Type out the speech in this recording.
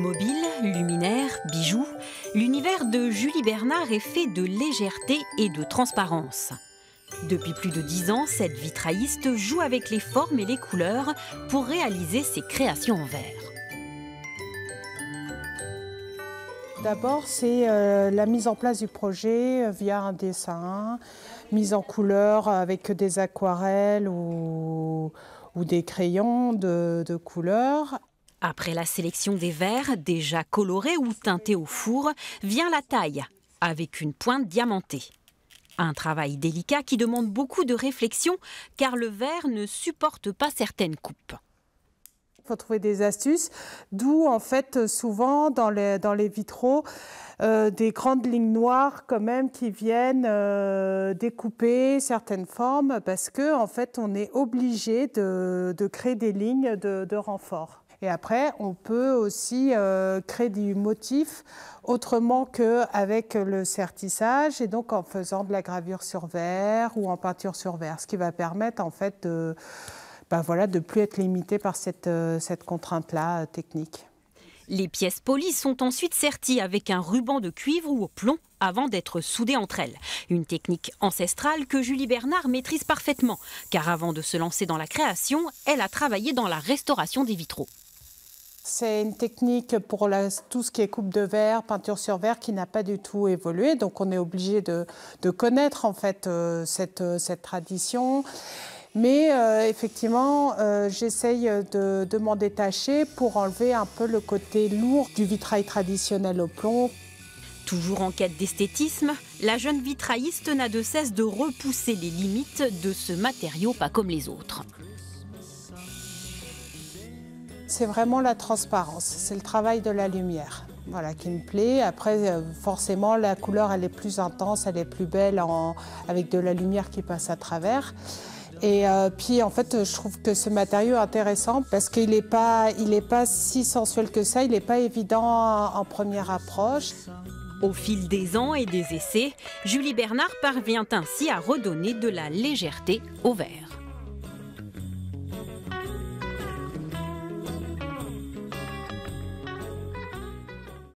Automobiles, luminaires, bijoux, l'univers de Julie Bernard est fait de légèreté et de transparence. Depuis plus de 10 ans, cette vitrailliste joue avec les formes et les couleurs pour réaliser ses créations en verre. D'abord, c'est la mise en place du projet via un dessin, mise en couleur avec des aquarelles ou des crayons de couleur. Après la sélection des verres, déjà colorés ou teintés au four, vient la taille, avec une pointe diamantée. Un travail délicat qui demande beaucoup de réflexion, car le verre ne supporte pas certaines coupes. Il faut trouver des astuces, d'où en fait souvent dans les vitraux des grandes lignes noires quand même qui viennent découper certaines formes parce que en fait on est obligé de créer des lignes de renfort. Et après, on peut aussi créer du motif autrement qu'avec le sertissage et donc en faisant de la gravure sur verre ou en peinture sur verre, ce qui va permettre en fait de ne plus être limité par cette contrainte-là technique. Les pièces polies sont ensuite serties avec un ruban de cuivre ou au plomb avant d'être soudées entre elles. Une technique ancestrale que Julie Bernard maîtrise parfaitement, car avant de se lancer dans la création, elle a travaillé dans la restauration des vitraux. C'est une technique pour tout ce qui est coupe de verre, peinture sur verre qui n'a pas du tout évolué. Donc on est obligé de connaître en fait cette tradition. Mais effectivement, j'essaye de m'en détacher pour enlever un peu le côté lourd du vitrail traditionnel au plomb. Toujours en quête d'esthétisme, la jeune vitrailliste n'a de cesse de repousser les limites de ce matériau pas comme les autres. C'est vraiment la transparence, c'est le travail de la lumière. Voilà, qui me plaît. Après, forcément, la couleur, elle est plus intense, elle est plus belle avec de la lumière qui passe à travers. Et puis, en fait, je trouve que ce matériau est intéressant parce qu'il n'est pas si sensuel que ça, il n'est pas évident en première approche. Au fil des ans et des essais, Julie Bernard parvient ainsi à redonner de la légèreté au verre.